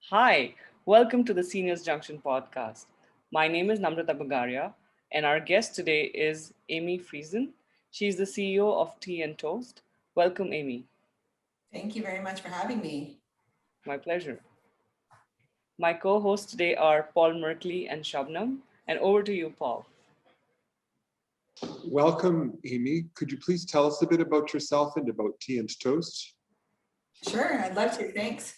Hi, welcome to the Seniors Junction podcast. My name is Namrata Bagaria, and our guest today is Amy Friesen. She's the CEO of Tea and Toast. Welcome, Amy. Thank you very much for having me. My pleasure. My co hosts today are Paul Merkley and Shabnam. And over to you, Paul. Welcome, Amy. Could you please tell us a bit about yourself and about Tea and Toast? Sure, I'd love to. Thanks.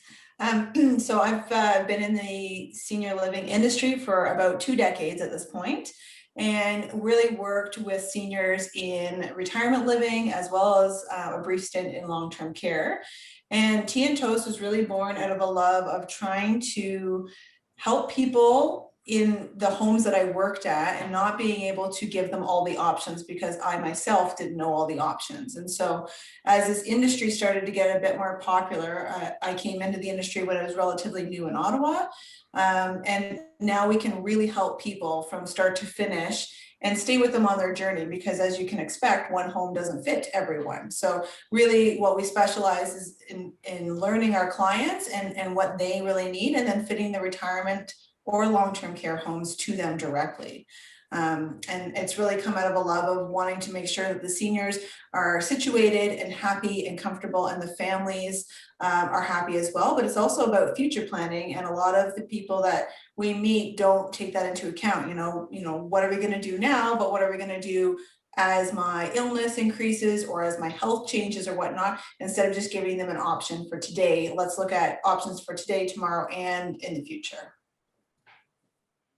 So I've been in the senior living industry for about 2 decades at this point, and really worked with seniors in retirement living as well as a brief stint in long-term care. And Tea and Toast was really born out of a love of trying to help people in the homes that I worked at and not being able to give them all the options because I myself didn't know all the options. And so as this industry started to get a bit more popular, I came into the industry when I was relatively new in Ottawa. And now we can really help people from start to finish and stay with them on their journey, because as you can expect, one home doesn't fit everyone. So really what we specialize is in learning our clients and what they really need, and then fitting the retirement or long-term care homes to them directly. And it's really come out of a love of wanting to make sure that the seniors are situated and happy and comfortable, and the families are happy as well. But it's also about future planning, and a lot of the people that we meet don't take that into account. You know, what are we going to do now? But what are we going to do as my illness increases or as my health changes or whatnot? Instead of just giving them an option for today, let's look at options for today, tomorrow, and in the future.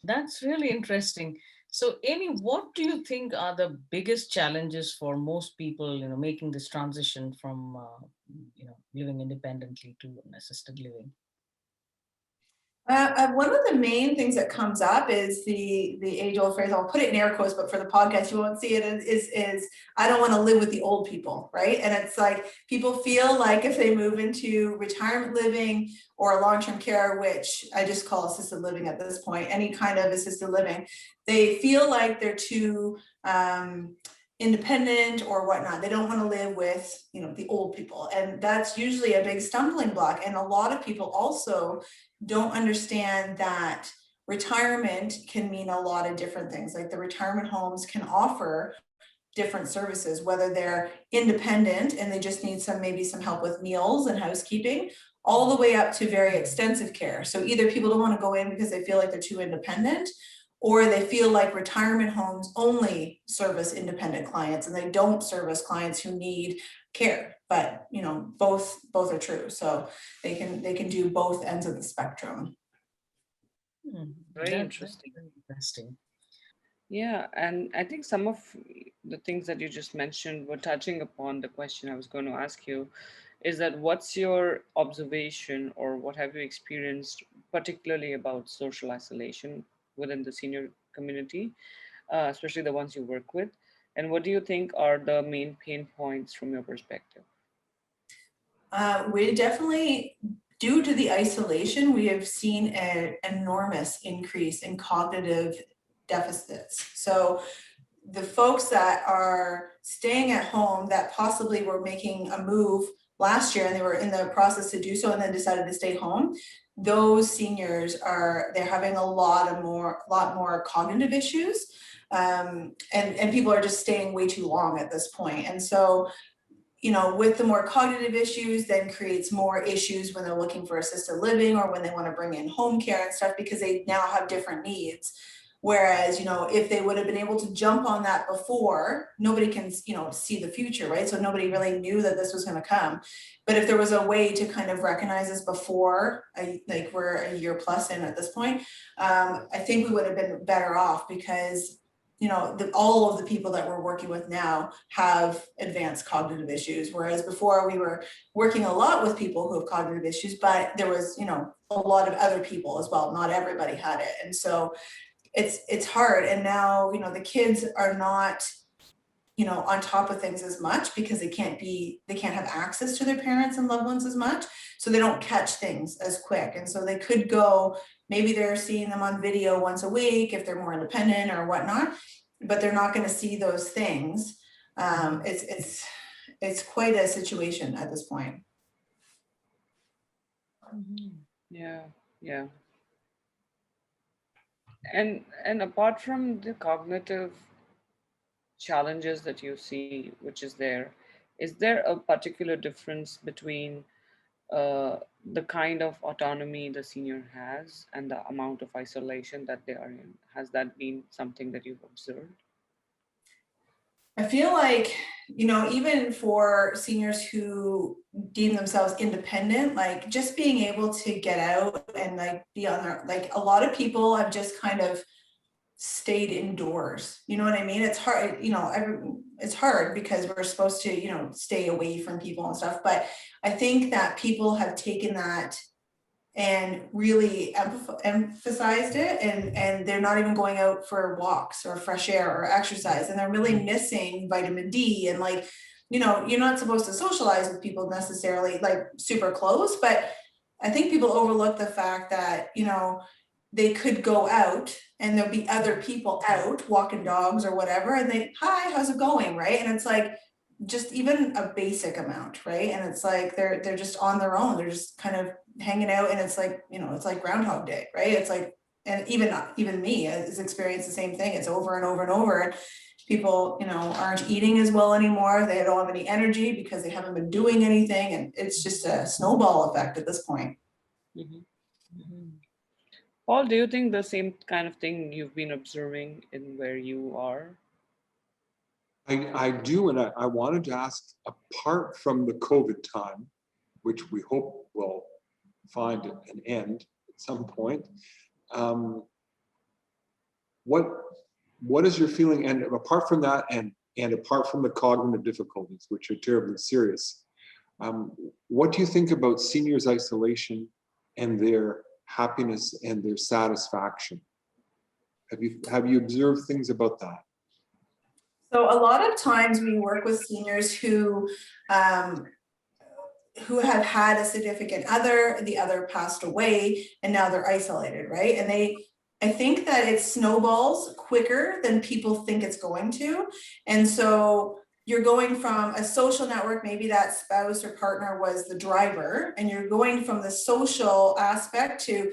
That's really interesting. So, Amy, what do you think are the biggest challenges for most people, making this transition from, living independently to an assisted living? One of the main things that comes up is the age-old phrase. I'll put it in air quotes, but for the podcast, you won't see it. Is I don't want to live with the old people, right? And it's like people feel like if they move into retirement living or long-term care, which I just call assisted living at this point, any kind of assisted living, they feel like they're too independent or whatnot. They don't want to live with, the old people. And that's usually a big stumbling block. And a lot of people also don't understand that retirement can mean a lot of different things. Like the retirement homes can offer different services, whether they're independent and they just need maybe some help with meals and housekeeping, all the way up to very extensive care. So either people don't want to go in because they feel like they're too independent, or they feel like retirement homes only service independent clients and they don't service clients who need care. But both are true. So they can do both ends of the spectrum. Very interesting. Very interesting. Yeah, and I think some of the things that you just mentioned were touching upon the question I was going to ask you, is that what's your observation or what have you experienced particularly about social isolation within the senior community, especially the ones you work with? And what do you think are the main pain points from your perspective? We definitely, due to the isolation, we have seen an enormous increase in cognitive deficits. So the folks that are staying at home that possibly were making a move last year and they were in the process to do so and then decided to stay home, those seniors they're having a lot more cognitive issues. And people are just staying way too long at this point. And so, with the more cognitive issues, then creates more issues when they're looking for assisted living or when they want to bring in home care and stuff, because they now have different needs. Whereas, if they would have been able to jump on that before, nobody can, see the future, right? So nobody really knew that this was going to come. But if there was a way to kind of recognize this before, like we're a year plus in at this point, I think we would have been better off, because all of the people that we're working with now have advanced cognitive issues, whereas before we were working a lot with people who have cognitive issues, but there was, a lot of other people as well. Not everybody had it. And so it's hard. And now, the kids are not on top of things as much because they can't have access to their parents and loved ones as much. So they don't catch things as quick. And so they could go, maybe they're seeing them on video once a week if they're more independent or whatnot, but they're not going to see those things. It's quite a situation at this point. Yeah, yeah. And apart from the cognitive challenges that you see, which is there, is there a particular difference between the kind of autonomy the senior has and the amount of isolation that they are in? Has that been something that you've observed? I feel like, even for seniors who deem themselves independent, like just being able to get out and like be on their, like a lot of people have just kind of stayed indoors. You know what I mean? It's hard, it's hard because we're supposed to, stay away from people and stuff. But I think that people have taken that and really emphasized it, and they're not even going out for walks or fresh air or exercise, and they're really missing vitamin D. And like, you're not supposed to socialize with people necessarily like super close, but I think people overlook the fact that, they could go out and there'll be other people out walking dogs or whatever, and they, hi, how's it going, right? And it's like just even a basic amount, right? And it's like they're just on their own, they're just kind of hanging out, and it's like, it's like Groundhog Day, right? It's like, and even me has experienced the same thing. It's over and over and over, and people, aren't eating as well anymore. They don't have any energy because they haven't been doing anything, and it's just a snowball effect at this point. Mm-hmm. Mm-hmm. Paul, do you think the same kind of thing you've been observing in where you are? I do, and I wanted to ask, apart from the COVID time, which we hope will find an end at some point, what is your feeling? And apart from that, and apart from the cognitive difficulties, which are terribly serious, what do you think about seniors' isolation and their happiness and their satisfaction? Have you observed things about that? So a lot of times we work with seniors who have had a significant other, the other passed away, and now they're isolated, right? And I think that it snowballs quicker than people think it's going to. And so you're going from a social network, maybe that spouse or partner was the driver, and you're going from the social aspect to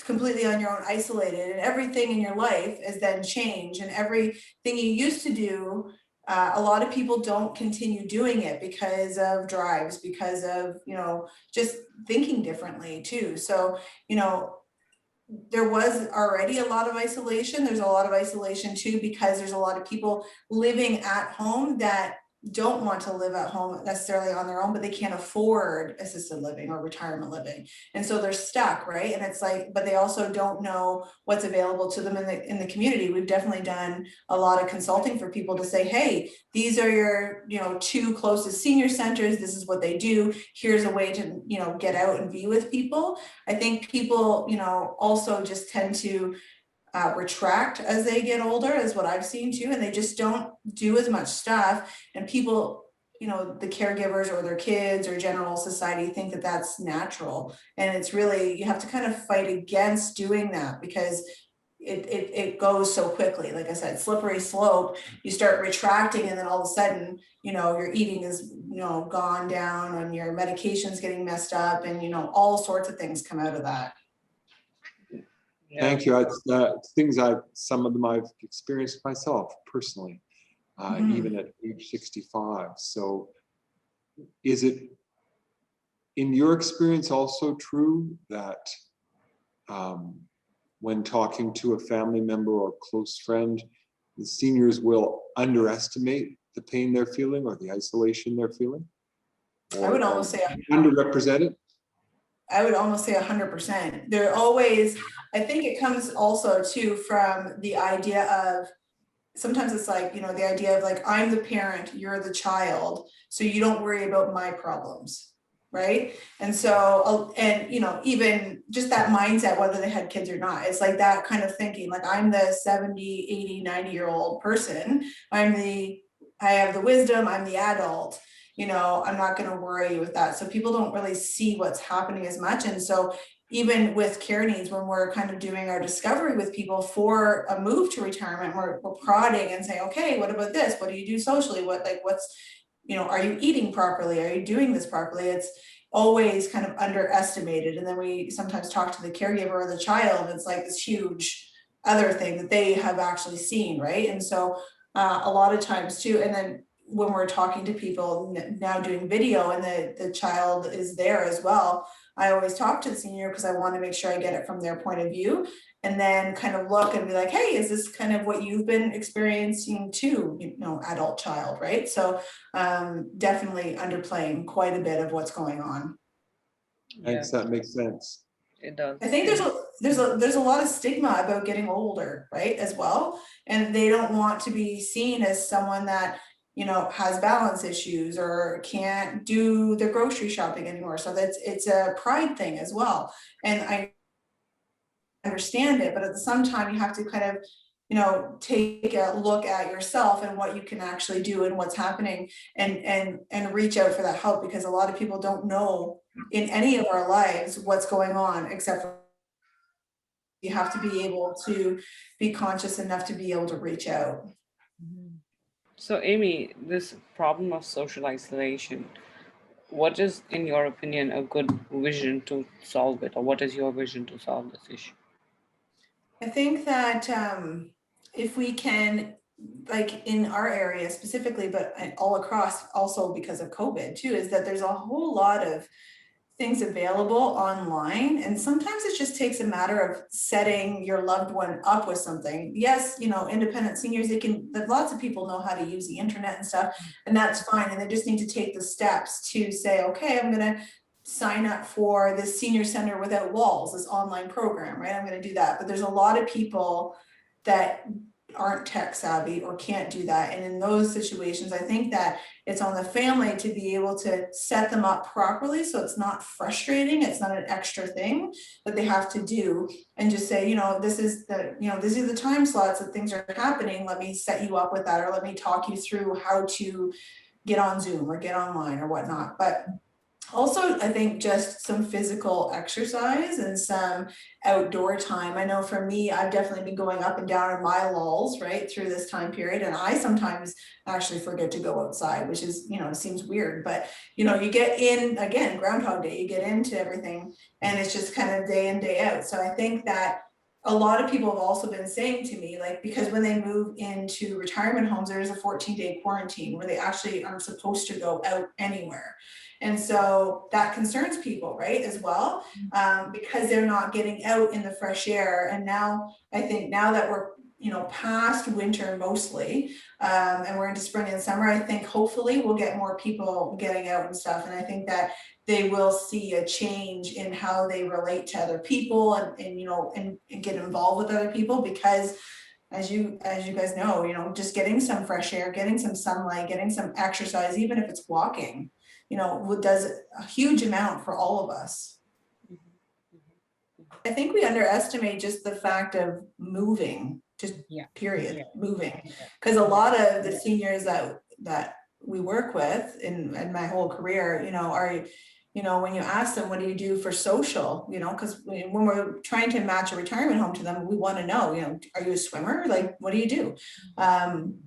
completely on your own, isolated, and everything in your life is then changed, and everything you used to do, a lot of people don't continue doing it because of drives, because of, just thinking differently too. So, there was already a lot of isolation. There's a lot of isolation too, because there's a lot of people living at home that don't want to live at home necessarily on their own, but they can't afford assisted living or retirement living. And so they're stuck, right? And it's like, but they also don't know what's available to them in the community. We've definitely done a lot of consulting for people to say, hey, these are your, 2 closest senior centers. This is what they do. Here's a way to, get out and be with people. I think people, also just tend to retract as they get older, is what I've seen too, and they just don't do as much stuff, and people, the caregivers or their kids or general society think that that's natural, and it's really, you have to kind of fight against doing that, because it goes so quickly. Like I said, slippery slope. You start retracting, and then all of a sudden, your eating is, gone down, and your medication's getting messed up, and all sorts of things come out of that. Yeah. Thank you. It's some of them I've experienced myself personally, even at age 65. So is it, in your experience, also true that when talking to a family member or close friend, the seniors will underestimate the pain they're feeling or the isolation they're feeling? I would almost say underrepresented? I would almost say 100%. They're always, I think it comes also too from the idea of, sometimes it's like, the idea of like, I'm the parent, you're the child, so you don't worry about my problems, right? And so, and even just that mindset, whether they had kids or not, it's like that kind of thinking, like I'm the 70, 80, 90-year-old person, I'm the I have the wisdom, I'm the adult, you know, I'm not going to worry with that. So people don't really see what's happening as much. And so even with care needs, when we're kind of doing our discovery with people for a move to retirement, we're prodding and saying, okay, what about this? What do you do socially? What's, you know, are you eating properly? Are you doing this properly? It's always kind of underestimated. And then we sometimes talk to the caregiver or the child, it's like this huge other thing that they have actually seen, right? And so a lot of times too, and then when we're talking to people now doing video and the child is there as well, I always talk to the senior because I want to make sure I get it from their point of view, and then kind of look and be like, hey, is this kind of what you've been experiencing too, you know, adult child, right? So definitely underplaying quite a bit of what's going on. Thanks, that makes sense. It does. I think there's a lot of stigma about getting older, right, as well, and they don't want to be seen as someone that, you know, has balance issues or can't do the grocery shopping anymore. So it's a pride thing as well, and I understand it, but at the same time you have to kind of, you know, take a look at yourself and what you can actually do and what's happening, and reach out for that help, because a lot of people don't know in any of our lives what's going on, except for you have to be able to be conscious enough to be able to reach out. So, Amy, this problem of social isolation, what is, in your opinion, a good vision to solve it, or what is your vision to solve this issue? I think that if we can, like in our area specifically, but all across also because of COVID too, is that there's a whole lot of things available online, and sometimes it just takes a matter of setting your loved one up with something. Yes, you know, independent seniors, lots of people know how to use the internet and stuff, and that's fine, and they just need to take the steps to say, okay, I'm going to sign up for this senior center without walls, this online program, right? I'm going to do that. But there's a lot of people that aren't tech savvy or can't do that, and in those situations I think that it's on the family to be able to set them up properly, so it's not frustrating, it's not an extra thing that they have to do, and just say, you know, this is these are the time slots that things are happening, let me set you up with that, or let me talk you through how to get on Zoom or get online or whatnot. But also, I think just some physical exercise and some outdoor time. I know for me, I've definitely been going up and down in my lulls, right, through this time period. And I sometimes actually forget to go outside, which is, you know, seems weird, but, you know, you get in, again, Groundhog Day, you get into everything, and it's just kind of day in, day out. So I think that a lot of people have also been saying to me, like, because when they move into retirement homes, there is a 14-day quarantine where they actually aren't supposed to go out anywhere. And so that concerns people, right, as well, because they're not getting out in the fresh air. And now I think now that we're, you know, past winter mostly, and we're into spring and summer, I think hopefully we'll get more people getting out and stuff. And I think that they will see a change in how they relate to other people, and you know, and get involved with other people, because as you guys know, you know, just getting some fresh air, getting some sunlight, getting some exercise, even if it's walking, you know, does a huge amount for all of us. I think we underestimate just the fact of moving, just period, moving, because a lot of the seniors that we work with in my whole career, you know, are, you know, when you ask them, what do you do for social, you know, because when we're trying to match a retirement home to them, we want to know, you know, are you a swimmer? Like, what do you do?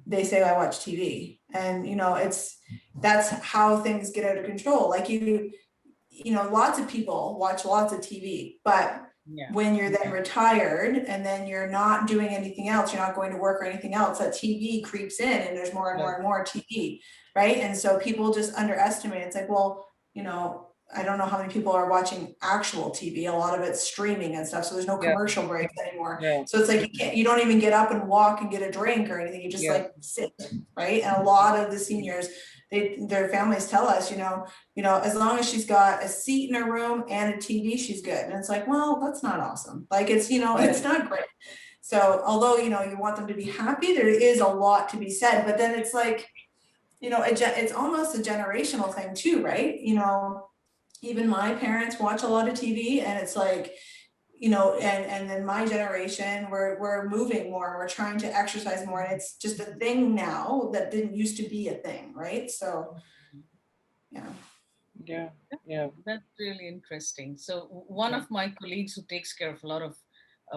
They say, I watch TV. And, you know, that's how things get out of control. Like you know, lots of people watch lots of TV, but when you're then retired and then you're not doing anything else, you're not going to work or anything else, that TV creeps in and there's more and more and more TV, right? And so people just underestimate. It's like, well, you know, I don't know how many people are watching actual TV. A lot of it's streaming and stuff. So there's no commercial breaks anymore. So it's like you don't even get up and walk and get a drink or anything. You just like sit, right? And a lot of the seniors, their families tell us, you know, as long as she's got a seat in her room and a TV, she's good. And it's like, well, that's not awesome. Like it's, you know, it's not great. So although, you know, you want them to be happy, there is a lot to be said, but then it's like, you know, it's almost a generational thing too, right? You know, even my parents watch a lot of TV, and it's like, and then my generation, we're moving more, and we're trying to exercise more, and it's just a thing now that didn't used to be a thing, right? So, yeah. Yeah. Yeah. That's really interesting. So one Yeah. of my colleagues who takes care of a lot of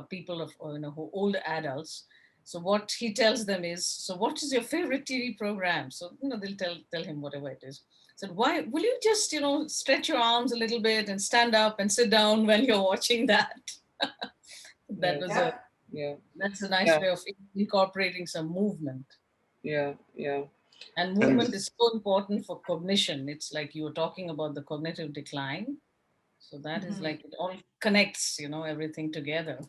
people of who older adults. So what he tells them is, so what is your favorite TV program? So they'll tell him whatever it is. So why will you just stretch your arms a little bit and stand up and sit down when you're watching that? That Yes. was Yeah. Yeah. that's a nice Yeah. way of incorporating some movement. Yeah. Yeah. And And movement is so important for cognition. It's like you were talking about the cognitive decline. So that is Mhm. like it all connects, everything together.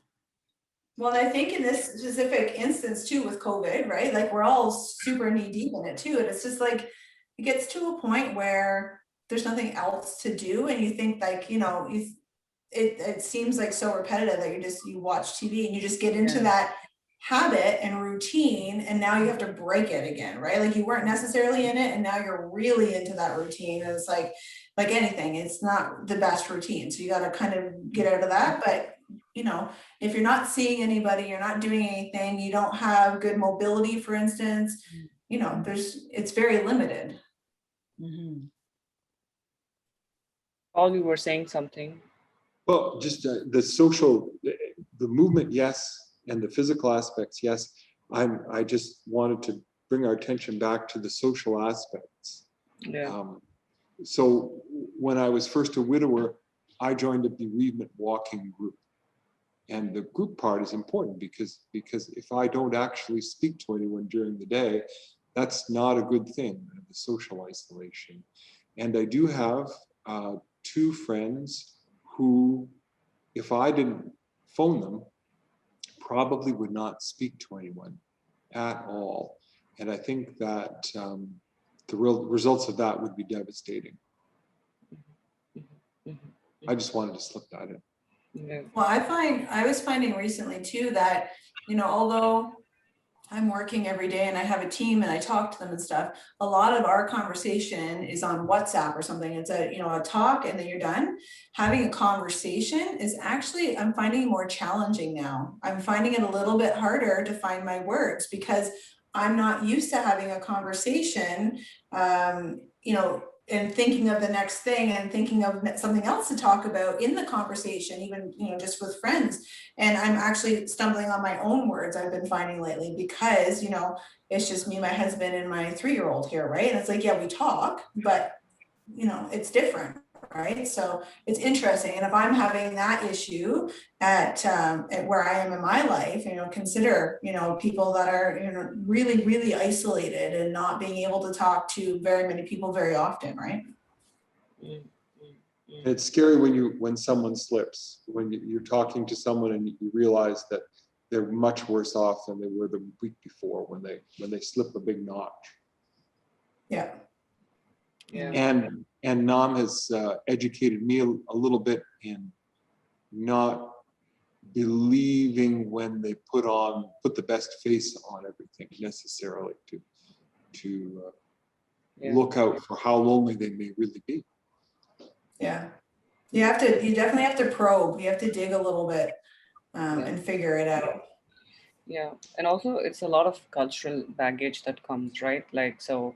Well, I think in this specific instance too with COVID, right? Like we're all super knee deep in it too. And it's just like it gets to a point where there's nothing else to do. And you think like, it seems like so repetitive that you watch TV and you just get into Yeah. that habit and routine, and now you have to break it again, right? Like you weren't necessarily in it and now you're really into that routine. And it's like anything, it's not the best routine. So you got to kind of get out of that. But if you're not seeing anybody, you're not doing anything, you don't have good mobility, for instance, it's very limited. Mm-hmm. Paul, you were saying something. well, just the social, the movement, yes, and the physical aspects, yes. I just wanted to bring our attention back to the social aspects. Yeah. So when I was first a widower, I joined a bereavement walking group. And the group part is important because if I don't actually speak to anyone during the day, that's not a good thing, the social isolation. And I do have two friends who, if I didn't phone them, probably would not speak to anyone at all. And I think that the real results of that would be devastating. I just wanted to slip that in. Yeah. Well, I was finding recently too that, although I'm working every day and I have a team and I talk to them and stuff, a lot of our conversation is on WhatsApp or something. It's a talk and then you're done. Having a conversation is actually, I'm finding more challenging now. I'm finding it a little bit harder to find my words because I'm not used to having a conversation, and thinking of the next thing and thinking of something else to talk about in the conversation, even, just with friends. And I'm actually stumbling on my own words I've been finding lately because, it's just me, my husband, and my 3-year-old here, right? And it's like, yeah, we talk, but, it's different, right? So it's interesting. And if I'm having that issue at where I am in my life, consider, people that are, really, really isolated and not being able to talk to very many people very often, right? It's scary when someone slips, when you're talking to someone and you realize that they're much worse off than they were the week before when they slip a big notch. Yeah. Yeah. And Nam has educated me a little bit in not believing when they put the best face on everything necessarily to Yeah. look out for how lonely they may really be. Yeah. You definitely have to probe. You have to dig a little bit and figure it out. Yeah. And also it's a lot of cultural baggage that comes, right? Like, so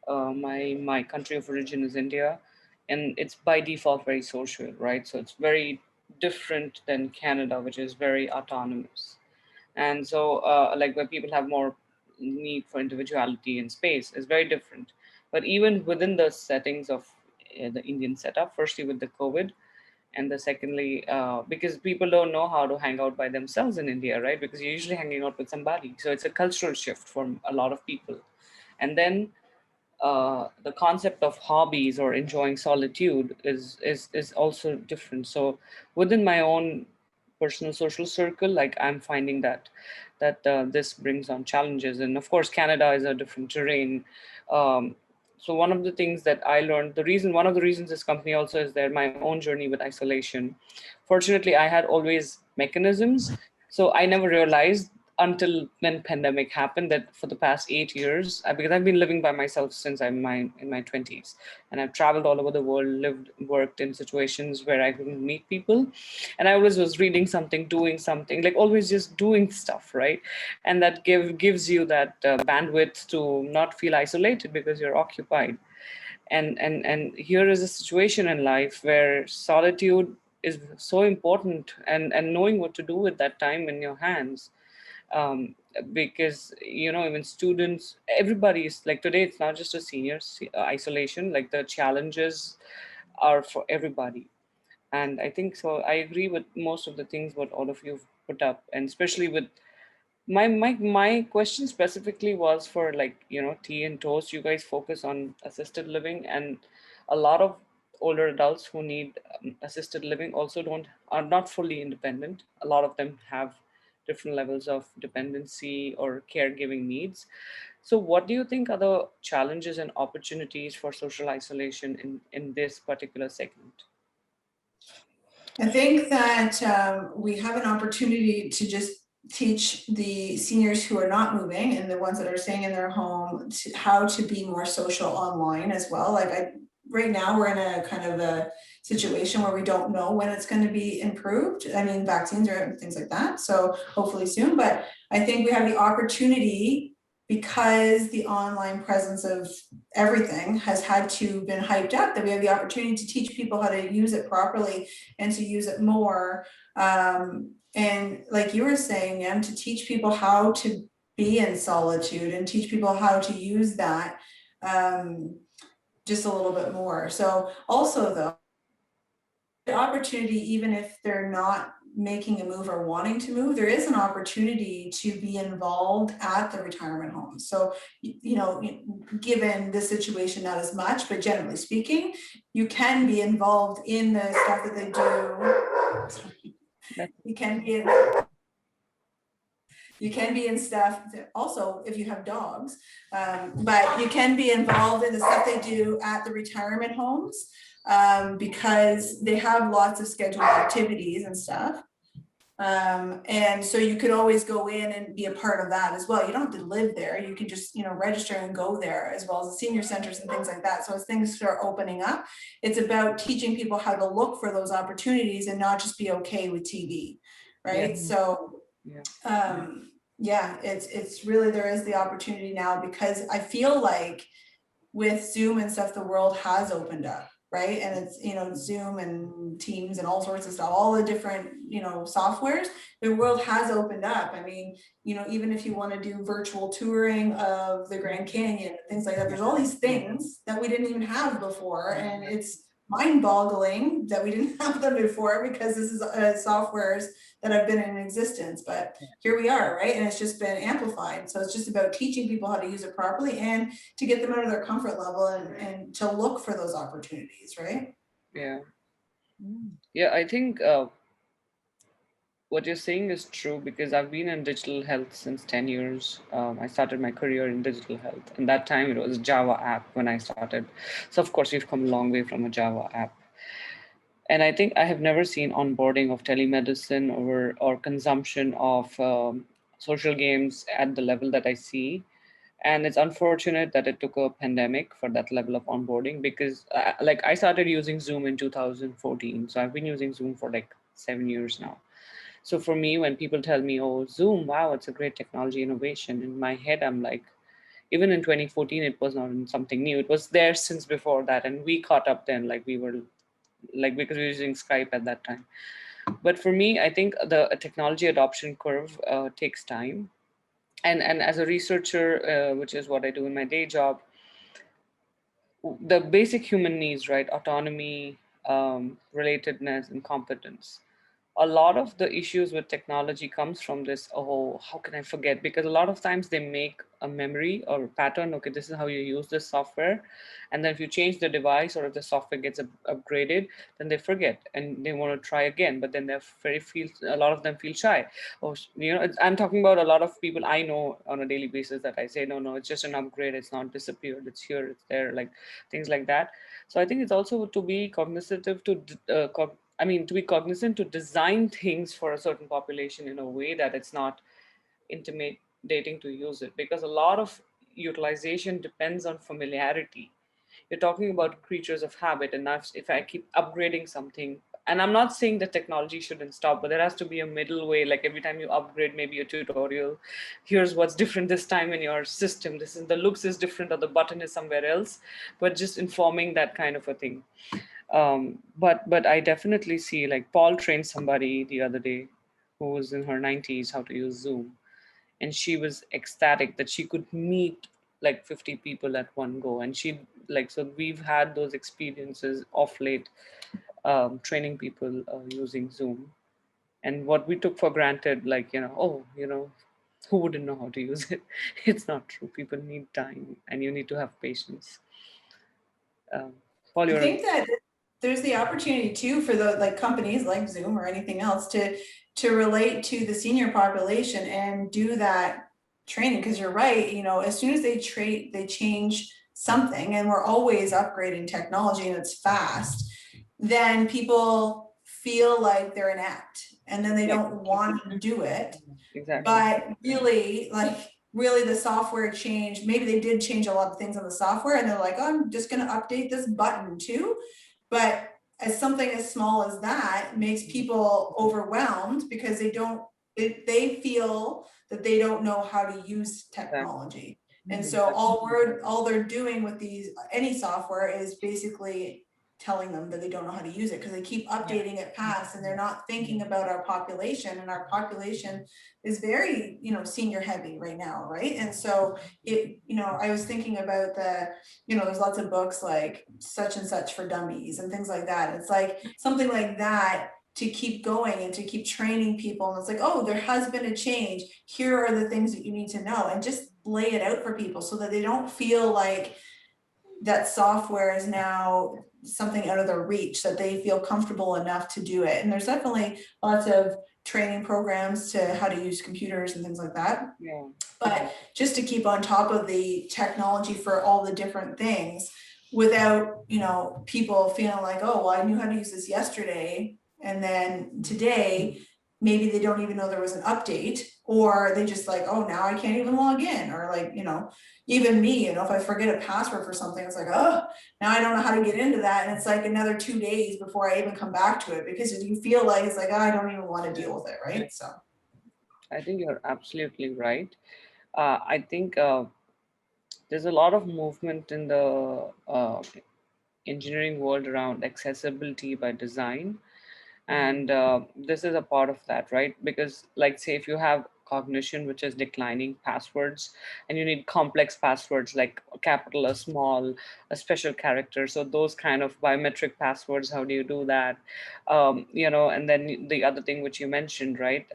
my country of origin is India, and it's by default very social, right? So it's very different than Canada, which is very autonomous. And so like where people have more need for individuality and space is very different. But even within the settings of the Indian setup, firstly with the COVID, and the secondly because people don't know how to hang out by themselves in India, right? Because you're usually hanging out with somebody, so it's a cultural shift for a lot of people. And then the concept of hobbies or enjoying solitude is also different. So within my own personal social circle, like I'm finding that this brings on challenges. And of course Canada is a different terrain. So one of the things that I learned, one of the reasons this company also is there, my own journey with isolation. Fortunately, I had always mechanisms, so I never realized until when pandemic happened, that for the past 8 years, because I've been living by myself since in my 20s, and I've traveled all over the world, lived, worked in situations where I couldn't meet people, and I always was reading something, doing something, like always just doing stuff, right? And that gives you that bandwidth to not feel isolated because you're occupied. And here is a situation in life where solitude is so important, and knowing what to do with that time in your hands. um, because even students, everybody is like, today it's not just a senior isolation, like the challenges are for everybody. And I think so I agree with most of the things what all of you have put up, and especially with my question specifically was for, like, tea and toast. You guys focus on assisted living, and a lot of older adults who need assisted living also don't are not fully independent. A lot of them have different levels of dependency or caregiving needs. So what do you think are the challenges and opportunities for social isolation in this particular segment? I think that we have an opportunity to just teach the seniors who are not moving and the ones that are staying in their home how to be more social online as well. Right now we're in a kind of a situation where we don't know when it's going to be improved. I mean, vaccines or things like that. So hopefully soon, but I think we have the opportunity, because the online presence of everything has had to been hyped up, that we have the opportunity to teach people how to use it properly and to use it more. And like you were saying, Em, to teach people how to be in solitude and teach people how to use that just a little bit more. So also though, the opportunity, even if they're not making a move or wanting to move, there is an opportunity to be involved at the retirement home. So, given the situation, not as much, but generally speaking, you can be involved in the stuff that they do. You can be in, stuff that also, if you have dogs, but you can be involved in the stuff they do at the retirement homes, because they have lots of scheduled activities and stuff. And so you could always go in and be a part of that as well. You don't have to live there. You can just, register and go there, as well as the senior centers and things like that. So as things start opening up, it's about teaching people how to look for those opportunities and not just be okay with TV, right? Yeah. So, Yeah. yeah, it's really, there is the opportunity now, because I feel like with Zoom and stuff, the world has opened up, right? And it's, Zoom and Teams and all sorts of stuff, all the different, softwares, the world has opened up. I mean, even if you want to do virtual touring of the Grand Canyon, things like that, there's all these things that we didn't even have before. And it's mind-boggling that we didn't have them before, because this is softwares that have been in existence, but here we are, right? And it's just been amplified. So it's just about teaching people how to use it properly and to get them out of their comfort level and to look for those opportunities, right? Yeah. Yeah, I think what you're saying is true, because I've been in digital health since 10 years. I started my career in digital health, and that time it was Java app when I started. So of course we've come a long way from a Java app. And I think I have never seen onboarding of telemedicine or consumption of social games at the level that I see. And it's unfortunate that it took a pandemic for that level of onboarding, because like I started using Zoom in 2014. So I've been using Zoom for like 7 years now. So for me, when people tell me, oh, Zoom, wow, it's a great technology innovation, in my head, I'm like, even in 2014, it was not something new. It was there since before that. And we caught up then, like we were like, because we were using Skype at that time. But for me, I think the technology adoption curve takes time. And as a researcher, which is what I do in my day job, the basic human needs, right? Autonomy, relatedness, and competence. A lot of the issues with technology comes from this, oh, how can I forget? Because a lot of times they make a memory or a pattern, okay, this is how you use this software. And then if you change the device, or if the software gets upgraded, then they forget and they want to try again. But then a lot of them feel shy. Or, I'm talking about a lot of people I know on a daily basis that I say, no, no, it's just an upgrade. It's not disappeared. It's here, it's there, like things like that. So I think it's also to be cognizant to be cognizant to design things for a certain population in a way that it's not intimidating to use it, because a lot of utilization depends on familiarity. You're talking about creatures of habit, and if I keep upgrading something, and I'm not saying the technology shouldn't stop, but there has to be a middle way. Like every time you upgrade maybe a tutorial, here's what's different this time in your system, this is the looks is different or the button is somewhere else, but just informing that kind of a thing. But I definitely see, like Paul trained somebody the other day who was in her 90s how to use Zoom, and she was ecstatic that she could meet like 50 people at one go. And she, like, so we've had those experiences off late, training people using Zoom. And what we took for granted, like, oh, who wouldn't know how to use it? It's not true. People need time, and you need to have patience. um, Paul, I you're think that there's the opportunity too for the like companies like Zoom or anything else to relate to the senior population and do that training, because you're right, as soon as they change something, and we're always upgrading technology and it's fast, then people feel like they're inept and then they don't want to do it. exactly. But really, like, really the software changed. Maybe they did change a lot of things on the software and they're like, oh, I'm just going to update this button too. But as something as small as that makes people overwhelmed because they feel that they don't know how to use technology. And so all they're doing with any software is basically telling them that they don't know how to use it because they keep updating it past, and they're not thinking about our population, and our population is very, senior heavy right now, right? And so I was thinking about there's lots of books like Such and Such for Dummies and things like that. It's like something like that to keep going and to keep training people. And it's like, oh, there has been a change. Here are the things that you need to know, and just lay it out for people so that they don't feel like that software is now something out of their reach, that they feel comfortable enough to do it. And there's definitely lots of training programs to how to use computers and things like that. Yeah. But just to keep on top of the technology for all the different things without, people feeling like, oh, well, I knew how to use this yesterday, and then today, maybe they don't even know there was an update, or they just like, oh, now I can't even log in, or like, even me, if I forget a password for something, it's like, oh, now I don't know how to get into that. And it's like another 2 days before I even come back to it, because you feel like it's like, oh, I don't even want to deal with it, right? So I think you're absolutely right. I think there's a lot of movement in the engineering world around accessibility by design. And this is a part of that, right? Because, like, say if you have cognition which is declining, passwords, and you need complex passwords like a capital, a small, a special character, so those kind of biometric passwords, how do you do that? And then the other thing which you mentioned, right?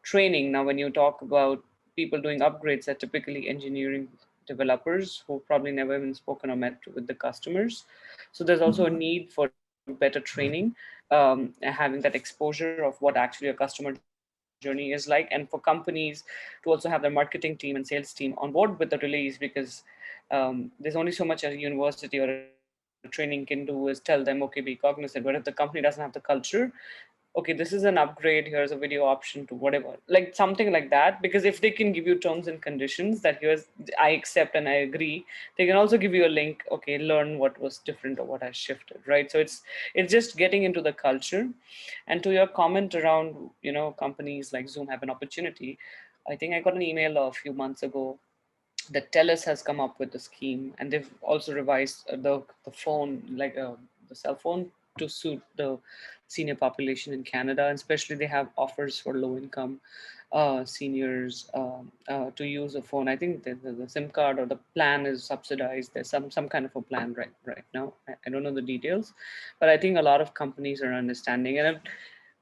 Training. Now when you talk about people doing upgrades, are typically engineering developers who probably never even spoken or met with the customers. So there's also a need for better training, having that exposure of what actually a customer journey is like, and for companies to also have their marketing team and sales team on board with the release, because there's only so much a university or a training can do is tell them, okay, be cognizant. But if the company doesn't have the culture, okay, this is an upgrade, here's a video option to whatever, like something like that. Because if they can give you terms and conditions that here's, I accept and I agree, they can also give you a link, okay, learn what was different or what has shifted, right? So it's just getting into the culture. And to your comment around, companies like Zoom have an opportunity, I think I got an email a few months ago that TELUS has come up with a scheme, and they've also revised the phone, like the cell phone, to suit the senior population in Canada. And especially they have offers for low income seniors to use a phone. I think the SIM card or the plan is subsidized. There's some kind of a plan right now. I don't know the details, but I think a lot of companies are understanding. And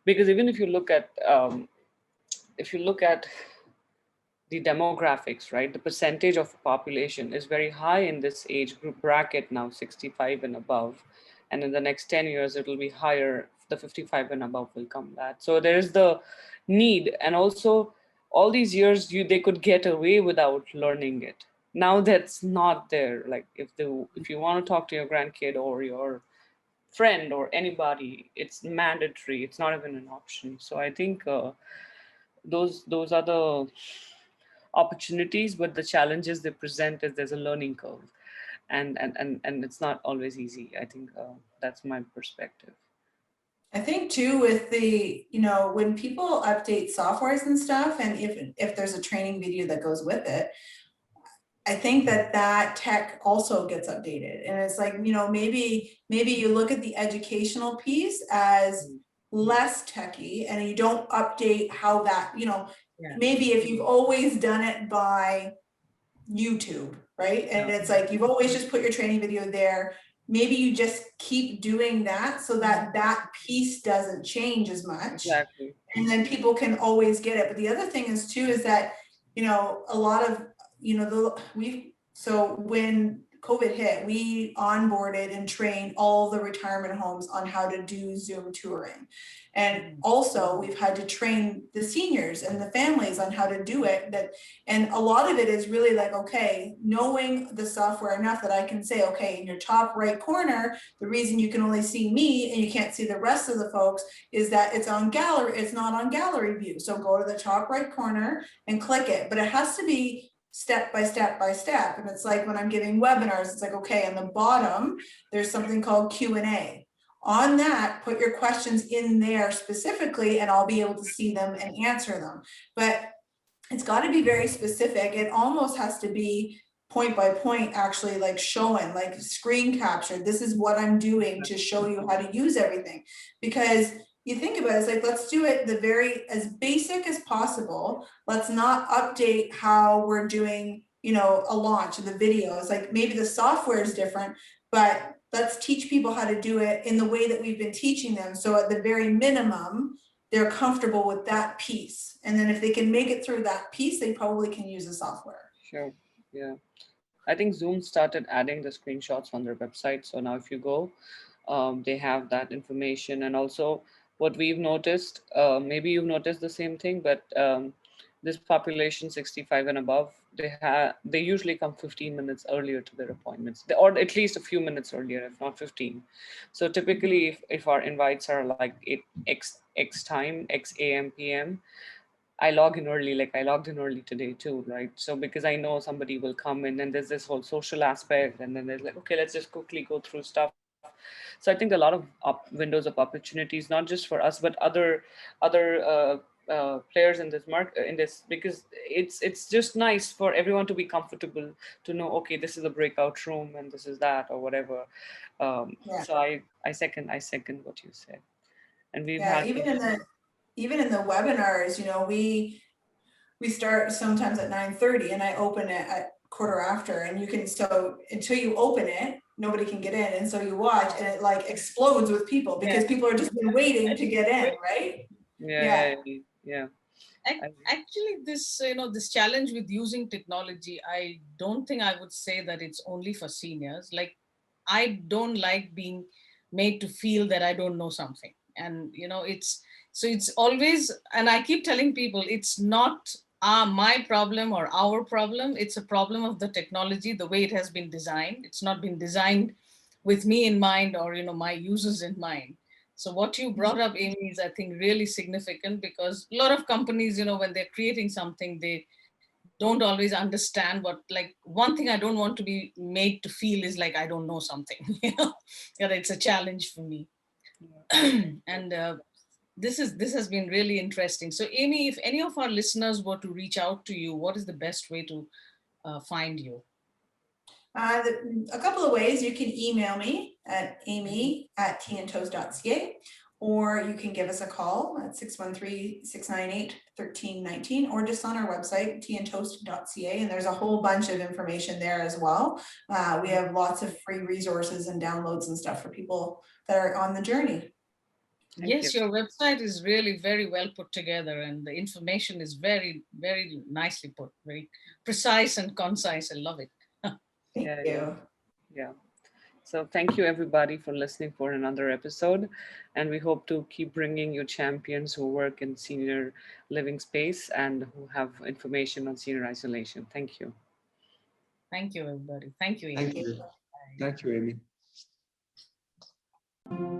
because even if you look at the demographics, right? The percentage of population is very high in this age group bracket now, 65 and above. And in the next 10 years, it will be higher. The 55 and above will come back. So there is the need. And also, all these years, they could get away without learning it. Now that's not there. Like if you want to talk to your grandkid or your friend or anybody, it's mandatory. It's not even an option. So I think those are the opportunities, but the challenges they present is there's a learning curve, and it's not always easy. I think that's my perspective. I think too with the, when people update softwares and stuff, and if there's a training video that goes with it, I think that tech also gets updated. And it's like, maybe you look at the educational piece as less techy and you don't update how that, maybe if you've always done it by YouTube, right? And Yeah. it's like, you've always just put your training video there. Maybe you just keep doing that so that that piece doesn't change as much. Exactly. And then people can always get it. But the other thing is too, is that, a lot of, so when COVID hit, we onboarded and trained all the retirement homes on how to do Zoom touring. And also we've had to train the seniors and the families on how to do it. And a lot of it is really like, okay, knowing the software enough that I can say, okay, in your top right corner, the reason you can only see me and you can't see the rest of the folks is that it's on gallery, it's not on gallery view. So go to the top right corner and click it, but it has to be step by step by step. And it's like when I'm giving webinars, it's like, okay, on the bottom, there's something called Q&A. On that, put your questions in there specifically, and I'll be able to see them and answer them. But it's got to be very specific. It almost has to be point by point, actually, like showing, like screen capture. This is what I'm doing to show you how to use everything. Because you think about it, it's like, let's do it as basic as possible. Let's not update how we're doing, a launch of the video. It's like maybe the software is different, but let's teach people how to do it in the way that we've been teaching them. So at the very minimum, they're comfortable with that piece. And then if they can make it through that piece, they probably can use the software. Sure. Yeah. I think Zoom started adding the screenshots on their website. So now if you go, they have that information. And also what we've noticed, maybe you've noticed the same thing, but this population 65 and above, they usually come 15 minutes earlier to their appointments, or at least a few minutes earlier, if not 15. So typically if our invites are like 8 x time, x am pm, I log in early, like I logged in early today too, right? So because I know somebody will come in, and there's this whole social aspect, and then there's like, okay, let's just quickly go through stuff. So I think a lot of windows of opportunities, not just for us, but other players in this market, because it's just nice for everyone to be comfortable to know, okay, this is a breakout room and this is that or whatever. So I second what you said, and we've had even in the webinars, we start sometimes at 9:30 and I open it at quarter after, and you can, so until you open it, nobody can get in. And so you watch and it like explodes with people because people are just been waiting to get in, right? Yeah. Actually, this challenge with using technology, I don't think I would say that it's only for seniors. Like, I don't like being made to feel that I don't know something. And, it's always, and I keep telling people, it's not my problem or our problem. It's a problem of the technology, the way it has been designed. It's not been designed with me in mind or, my users in mind. So what you brought up, Amy, is I think really significant, because a lot of companies, when they're creating something, they don't always understand what, like, one thing I don't want to be made to feel is like I don't know something. That it's a challenge for me. And this has been really interesting. So Amy, if any of our listeners were to reach out to you, what is the best way to find you? A couple of ways. You can email me at amy@teaandtoast.ca, or you can give us a call at 613-698-1319, or just on our website, teaandtoast.ca, and there's a whole bunch of information there as well. We have lots of free resources and downloads and stuff for people that are on the journey. Yes, your website is really very well put together, and the information is very, very nicely put, very precise and concise. I love it. Thank you. Yeah. So thank you everybody for listening for another episode, and we hope to keep bringing you champions who work in senior living space and who have information on senior isolation. Thank you. Thank you, everybody. Thank you, Amy. Thank you. Thank you, Amy.